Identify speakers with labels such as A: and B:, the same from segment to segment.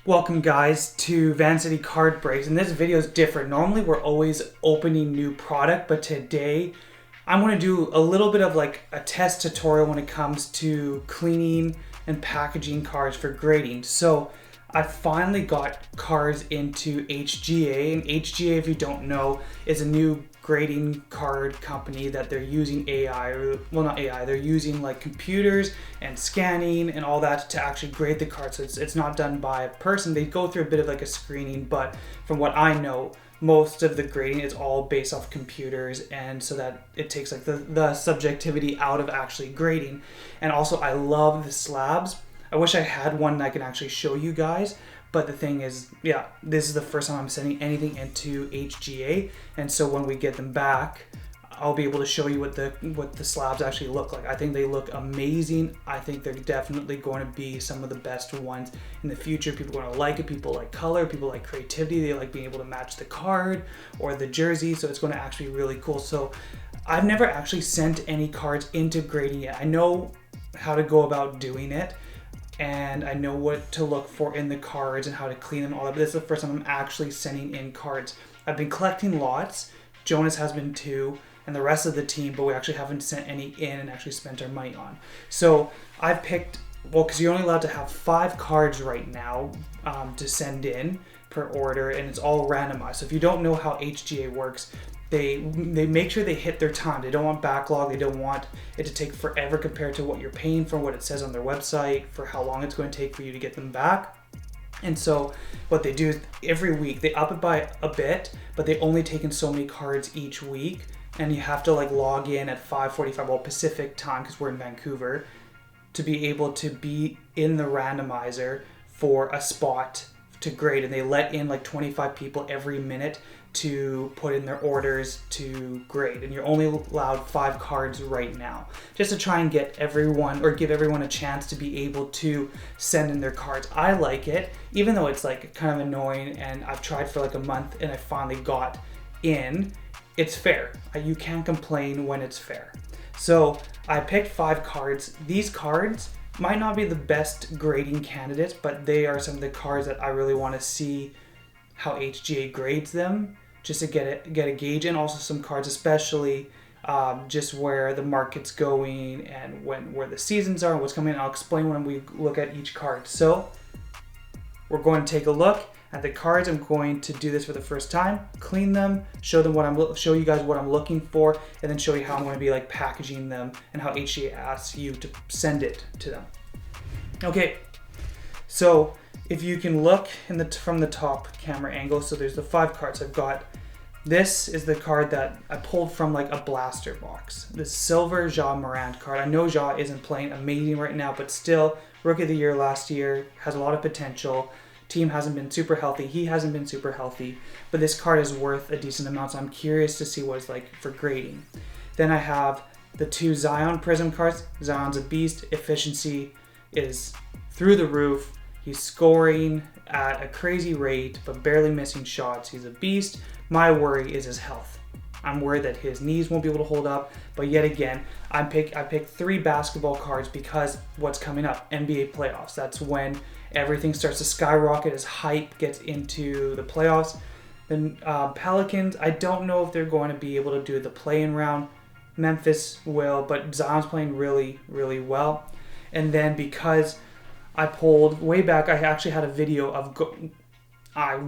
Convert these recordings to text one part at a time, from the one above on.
A: Welcome guys to VanCity Card Breaks, and this video is different. Normally we're always opening new product, but today I'm going to do a little bit of like a test tutorial when it comes to cleaning and packaging cards for grading. So I finally got cards into HGA, and HGA, if you don't know, is a new grading card company that they're using AI, or well, not AI, they're using like computers and scanning and all that to actually grade the cards. So it's not done by a person. They go through a bit of like a screening, but from what I know, most of the grading is all based off computers, and so that it takes like the subjectivity out of actually grading. And also I love the slabs. I wish I had one that I can actually show you guys, but the thing is, yeah, this is the first time I'm sending anything into HGA, and so when we get them back, I'll be able to show you what the slabs actually look like. I think they look amazing. I think they're definitely going to be some of the best ones in the future. People are going to like it. People like color. People like creativity. They like being able to match the card or the jersey, so it's going to actually be really cool. So I've never actually sent any cards into grading yet. I know how to go about doing it, and I know what to look for in the cards and how to clean them all up. But this is the first time I'm actually sending in cards. I've been collecting lots. Jonas has been too, and the rest of the team, but we actually haven't sent any in and actually spent our money on. So I've picked, well, because you're only allowed to have 5 cards right now to send in per order, and it's all randomized. So if you don't know how HGA works, they make sure they hit their time. They don't want backlog. They don't want it to take forever compared to what you're paying for, what it says on their website, for how long it's going to take for you to get them back. And so what they do is every week they up it by a bit, but they only take in so many cards each week, and you have to like log in at 5:45, well, Pacific time, because we're in Vancouver, to be able to be in the randomizer for a spot to grade. And they let in like 25 people every minute to put in their orders to grade, and you're only allowed 5 cards right now, just to try and get everyone, or give everyone, a chance to be able to send in their cards. I like it, even though it's like kind of annoying, and I've tried for like a month and I finally got in. It's fair. You can't complain when it's fair. So I picked 5 cards. These cards might not be the best grading candidates, but they are some of the cards that I really want to see how HGA grades them, just to get a gauge, and also some cards, especially just where the market's going and where the seasons are and what's coming in. I'll explain when we look at each card. So we're going to take a look at the cards. I'm going to do this for the first time, clean them, show you guys what I'm looking for, and then show you how I'm going to be like packaging them and how HGA asks you to send it to them. Okay, so if you can look from the top camera angle, so there's the 5 cards I've got. This is the card that I pulled from like a blaster box. This silver Ja Morant card. I know Ja isn't playing amazing right now, but still, Rookie of the Year last year, has a lot of potential. Team hasn't been super healthy. He hasn't been super healthy, but this card is worth a decent amount, so I'm curious to see what it's like for grading. Then I have the 2 Zion Prism cards. Zion's a beast. Efficiency is through the roof. He's scoring at a crazy rate, but barely missing shots. He's a beast. My worry is his health. I'm worried that his knees won't be able to hold up, but yet again, I picked 3 basketball cards because what's coming up? NBA playoffs. That's when everything starts to skyrocket as hype gets into the playoffs. Then Pelicans, I don't know if they're going to be able to do the play-in round. Memphis will, but Zion's playing really, really well. And then because I pulled way back, I actually had a video of,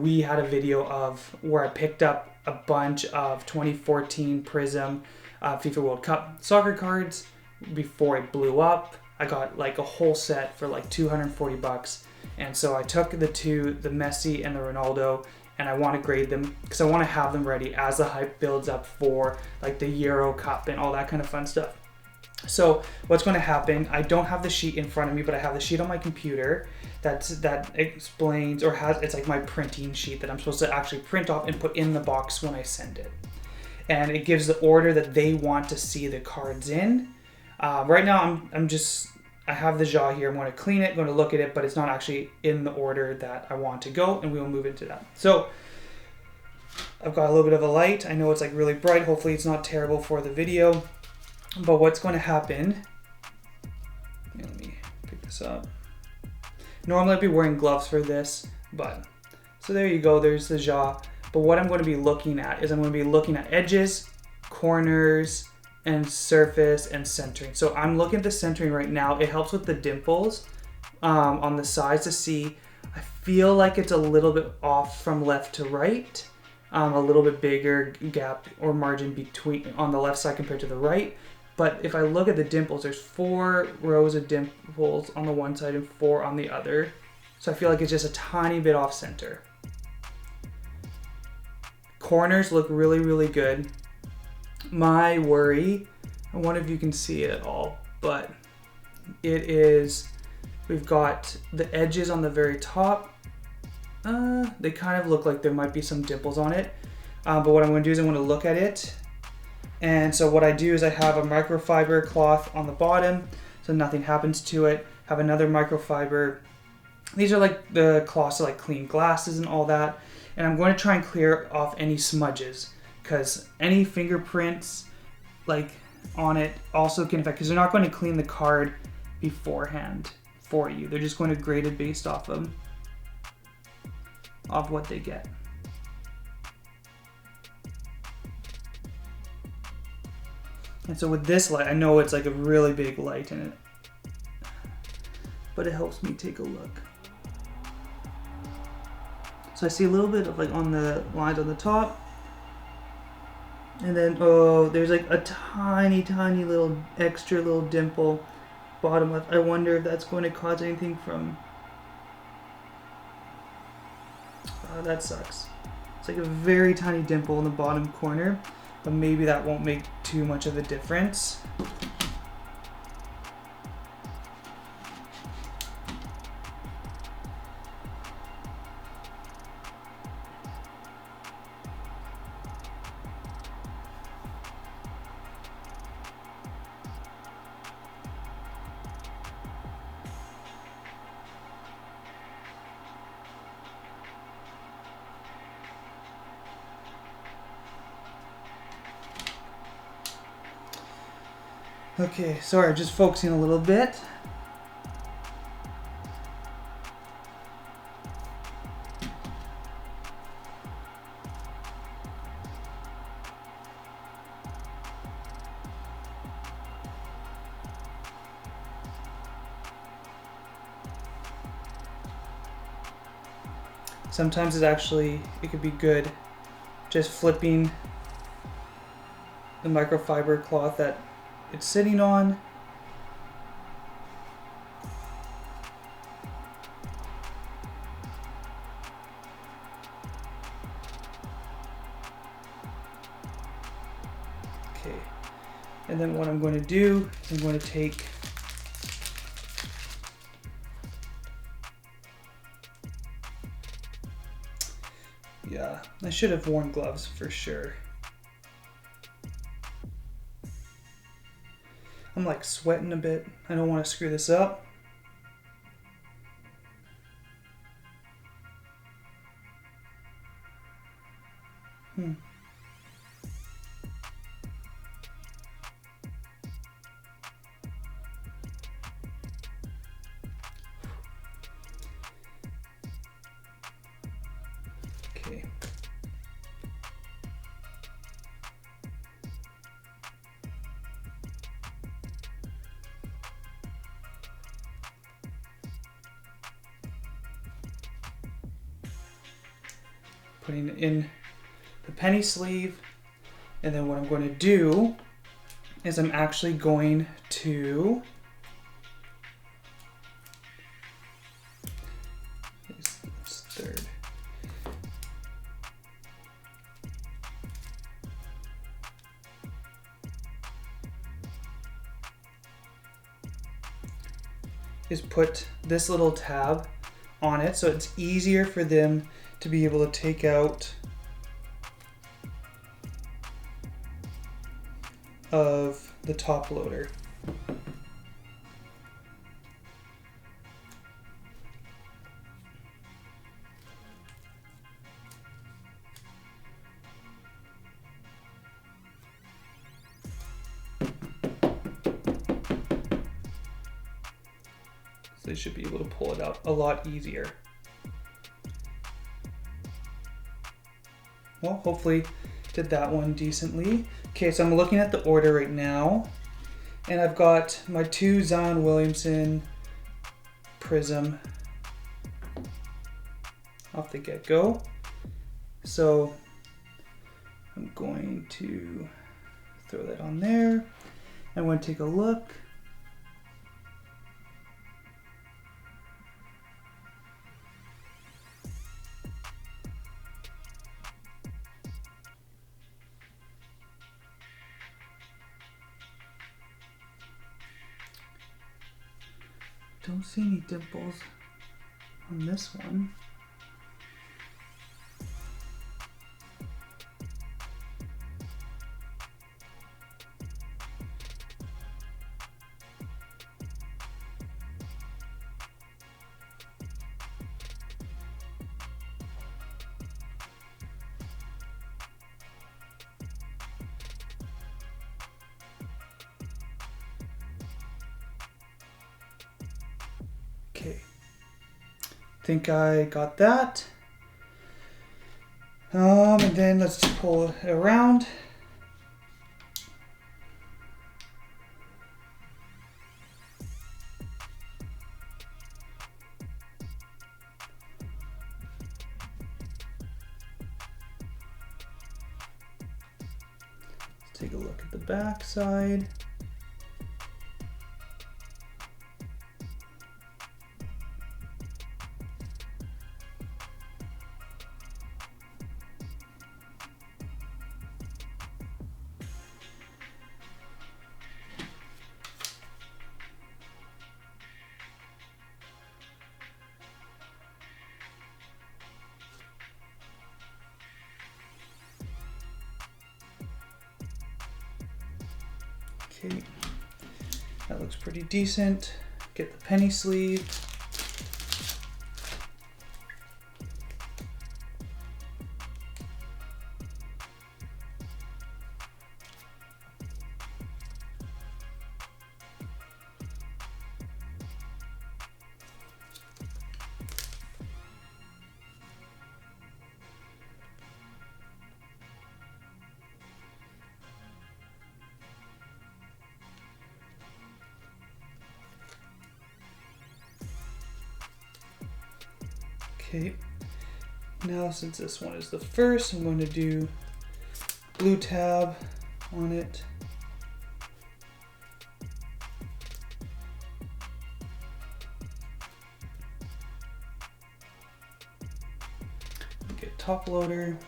A: we had a video of where I picked up a bunch of 2014 Prism FIFA World Cup soccer cards before it blew up. I got like a whole set for like $240, and so I took the 2, the Messi and the Ronaldo, and I want to grade them because I want to have them ready as the hype builds up for like the Euro Cup and all that kind of fun stuff. So what's going to happen, I don't have the sheet in front of me, but I have the sheet on my computer that explains, or has, it's like my printing sheet that I'm supposed to actually print off and put in the box when I send it. And it gives the order that they want to see the cards in. Right now I have the Ja here. I'm going to clean it, going to look at it, but it's not actually in the order that I want to go, and we will move into that. So I've got a little bit of a light. I know it's like really bright. Hopefully it's not terrible for the video. But what's going to happen, let me pick this up. Normally I'd be wearing gloves for this, But, so there you go, there's the jaw. But what I'm going to be looking at is I'm going to be looking at edges, corners, and surface and centering. So I'm looking at the centering right now. It helps with the dimples on the sides to see. I feel like it's a little bit off from left to right. A little bit bigger gap or margin between on the left side compared to the right. But if I look at the dimples, there's 4 rows of dimples on the one side and 4 on the other. So I feel like it's just a tiny bit off center. Corners look really, really good. My worry, I wonder if you can see it at all, but it is, we've got the edges on the very top. They kind of look like there might be some dimples on it. But what I'm going to do is I'm going to look at it. And so what I do is I have a microfiber cloth on the bottom so nothing happens to it. Have another microfiber. These are like the cloths to like clean glasses and all that. And I'm going to try and clear off any smudges because any fingerprints like on it also can affect, because they're not going to clean the card beforehand for you. They're just going to grade it based off of what they get. And so with this light, I know it's like a really big light in it, but it helps me take a look. So I see a little bit of like on the lines on the top, and then there's like a tiny little extra little dimple bottom left. I wonder if that's going to cause anything from, that sucks. It's like a very tiny dimple in the bottom corner, but maybe that won't make too much of a difference. Okay, sorry, just focusing a little bit. Sometimes it could be good just flipping the microfiber cloth that it's sitting on. Okay, and then what I'm going to do is I'm going to take I should have worn gloves for sure. I'm like sweating a bit. I don't want to screw this up. Okay. Putting it in the penny sleeve, and then what I'm going to do is I'm actually going to this third. Is put this little tab on it so it's easier for them to be able to take out of the top loader. So they should be able to pull it out a lot easier. well, hopefully did that one decently. Okay, so I'm looking at the order right now, and I've got my 2 Zion Williamson prism off the get-go. So I'm going to throw that on there. I'm going to take a look. Don't see any dimples on this one. Okay, think I got that. And then let's just pull it around. Let's take a look at the back side. Okay, that looks pretty decent. Get the penny sleeve. Okay, now since this one is the first, I'm going to do blue tab on it. Get top loader.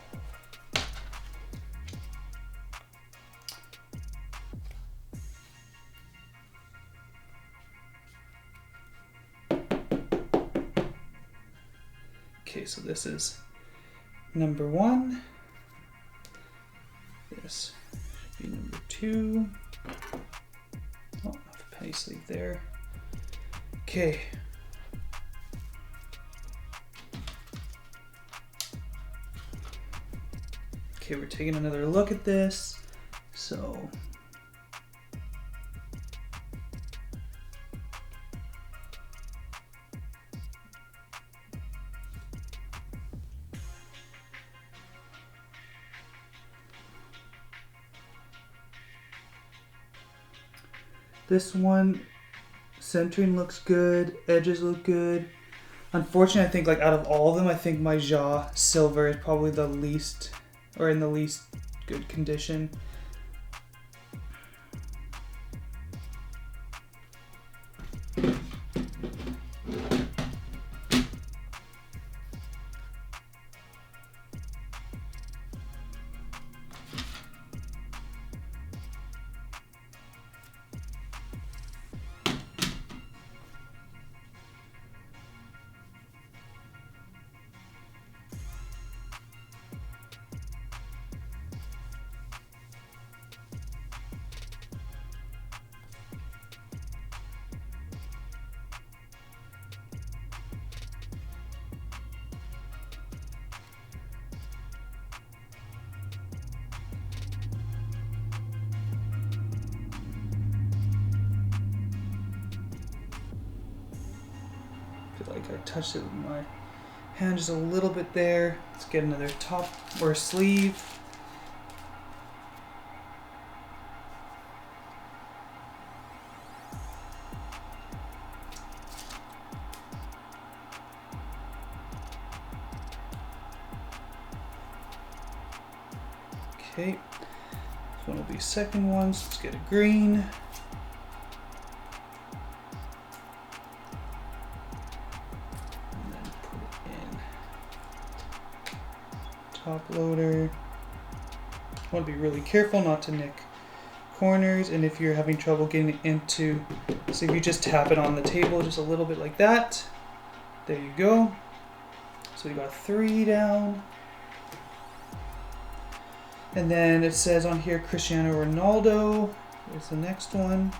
A: Okay, so this is number 1. This should be number 2. Oh, I have a penny sleeve there. Okay. Okay, we're taking another look at this. So this one, centering looks good, edges look good. Unfortunately, I think like out of all of them, I think my jaw silver is probably the least, or in the least good condition. I feel like I touched it with my hand just a little bit there. Let's get another top or sleeve. Okay, this one will be second one, so let's get a green. And then put it in top loader. Want to be really careful not to nick corners, and if you're having trouble getting it into, so if you just tap it on the table just a little bit like that, there you go. So we got 3 down. And then it says on here Cristiano Ronaldo is the next one.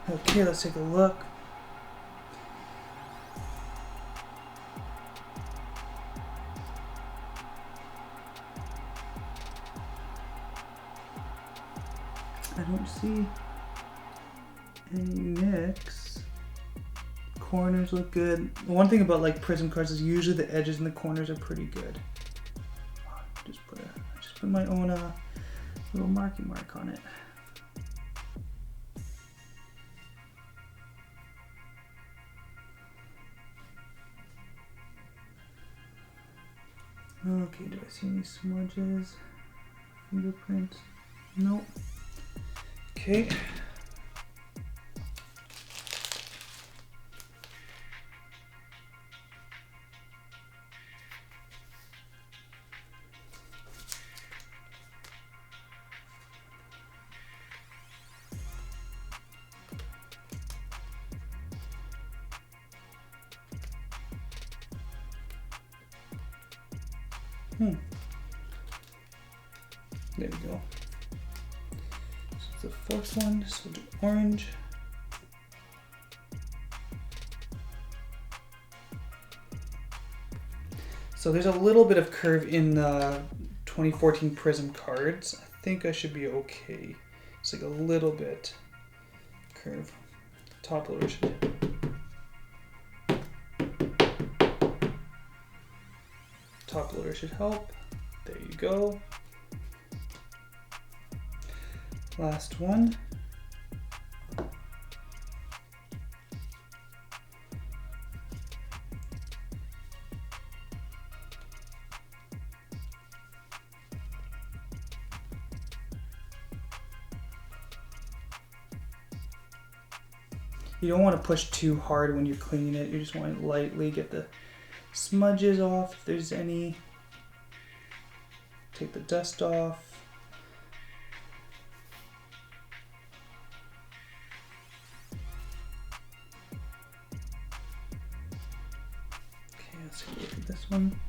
A: Okay, let's take a look. I don't see any nicks. Corners look good. One thing about like prism cards is usually the edges and the corners are pretty good. Just put my own little marking mark on it. Okay, do I see any smudges? Fingerprints? Nope. Okay. There we go. So it's the fourth one, so we'll do orange. So there's a little bit of curve in the 2014 Prism cards. I think I should be okay. It's like a little bit curve. Top loader should. Top loader should help. There you go. Last one. You don't want to push too hard when you're cleaning it. You just want to lightly get the smudges off if there's any. Take the dust off. Okay, let's take a look at this one.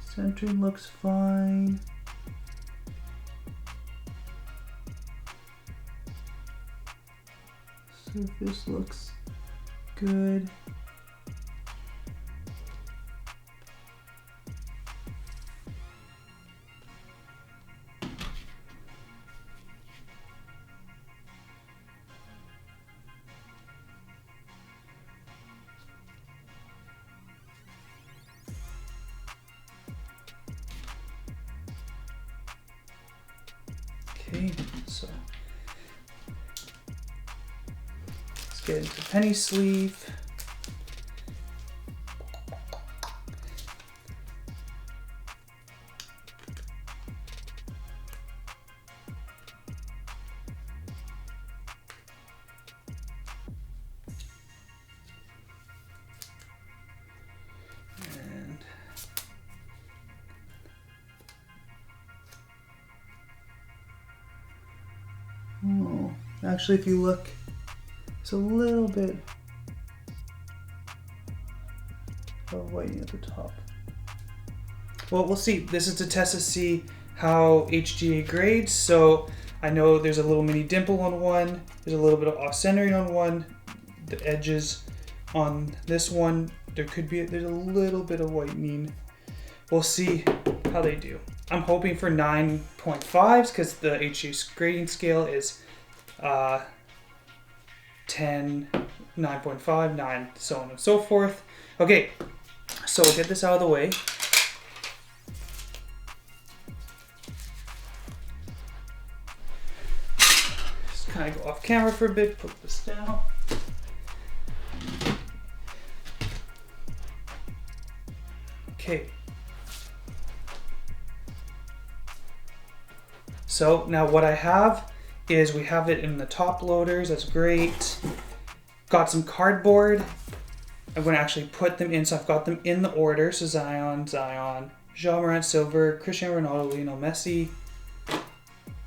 A: Centering looks fine. Surface looks good. Okay, so let's get into penny sleeve. Oh, actually, if you look, it's a little bit of whiting at the top. Well, we'll see. This is to test to see how HGA grades. So I know there's a little mini dimple on one. There's a little bit of off-centering on one. The edges on this one, there's a little bit of whitening. We'll see how they do. I'm hoping for 9.5s because the HGA grading scale is 10, 9.5, 9, so on and so forth. Okay, so we'll get this out of the way. Just kind of go off camera for a bit, put this down. Okay. So now what I have is we have it in the top loaders. That's great. Got some cardboard. I'm going to actually put them in. So I've got them in the order. So Zion, Jean Morant Silver, Cristiano Ronaldo, Lionel Messi. I'm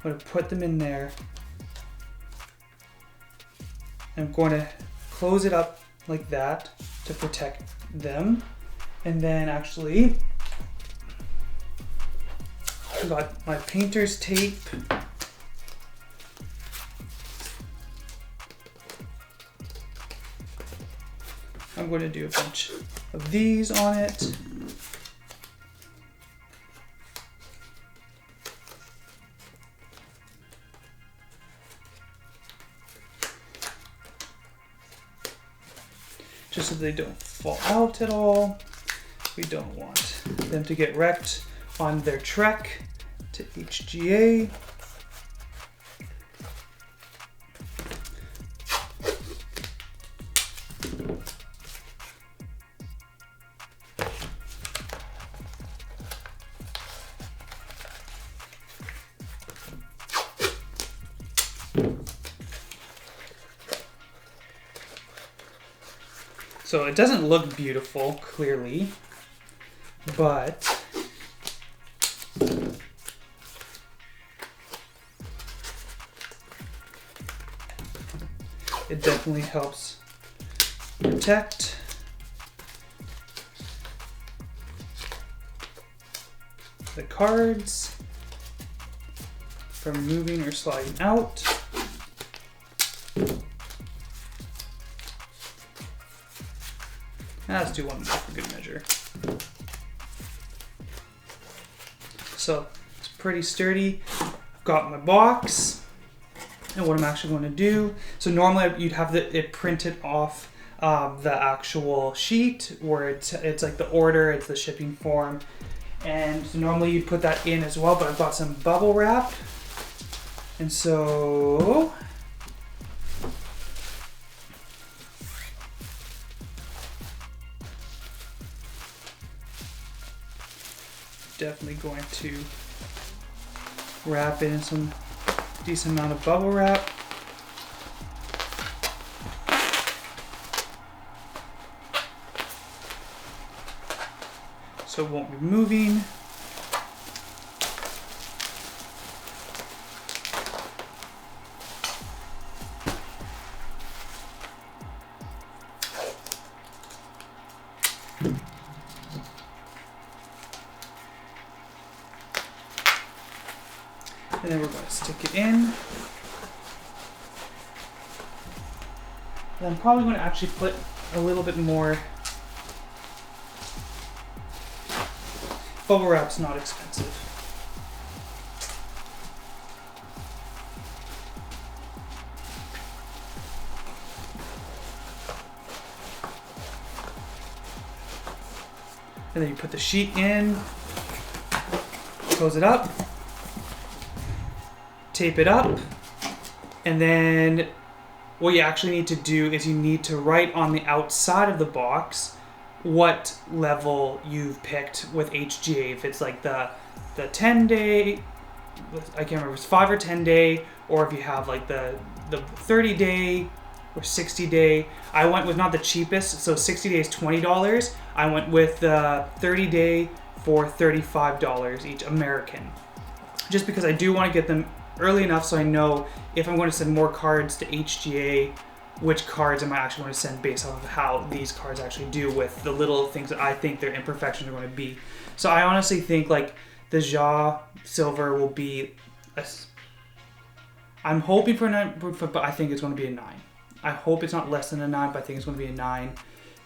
A: going to put them in there. I'm going to close it up like that to protect them. And then actually, I got my painter's tape. I'm going to do a bunch of these on it. Just so they don't fall out at all. We don't want them to get wrecked on their trek to HGA. So it doesn't look beautiful, clearly, but it definitely helps protect the cards from moving or sliding out. Now let's do one more for good measure. So it's pretty sturdy. I've got my box. And what I'm actually going to do, so normally you'd have it printed off the actual sheet where it's like the order, it's the shipping form. And so normally you'd put that in as well, but I've got some bubble wrap. And so definitely going to wrap in some decent amount of bubble wrap. So it won't be moving. And then we're going to stick it in. And I'm probably going to actually put a little bit more. Bubble wrap's not expensive. And then you put the sheet in, close it up, tape it up, and then what you actually need to do is you need to write on the outside of the box what level you've picked with HGA. If it's like the 10 day, I can't remember if it's 5 or 10 day, or if you have like the 30 day or 60 day. I went with not the cheapest, so 60 days $20. I went with the 30 day for $35 each American, just because I do want to get them early enough so I know if I'm going to send more cards to HGA which cards am I actually going to send based off of how these cards actually do with the little things that I think their imperfections are going to be. So I honestly think like the HGA silver will be I'm hoping for a 9, but I think it's going to be a 9. I hope it's not less than a 9, but I think it's going to be a 9.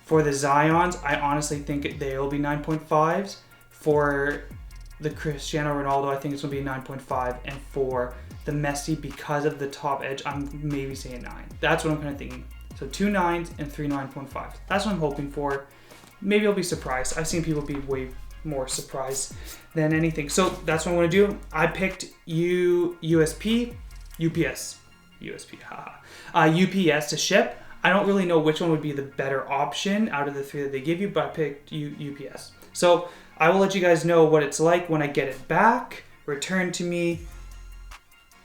A: For the Zions, I honestly think they'll be 9.5s. For the Cristiano Ronaldo, I think it's going to be a 9.5. And for the Messi, because of the top edge, I'm maybe saying 9. That's what I'm kind of thinking. So 2 9s and 3 9.5s. That's what I'm hoping for. Maybe I'll be surprised. I've seen people be way more surprised than anything. So that's what I'm going to do. I picked UPS to ship. I don't really know which one would be the better option out of the 3 that they give you, but I picked UPS. So I will let you guys know what it's like when I get it back, returned to me.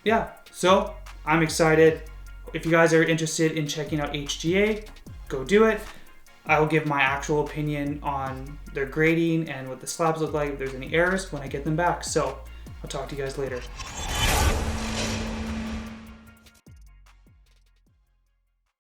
A: Yeah, so I'm excited. If you guys are interested in checking out HGA, go do it. I will give my actual opinion on their grading and what the slabs look like, if there's any errors, when I get them back. So I'll talk to you guys later.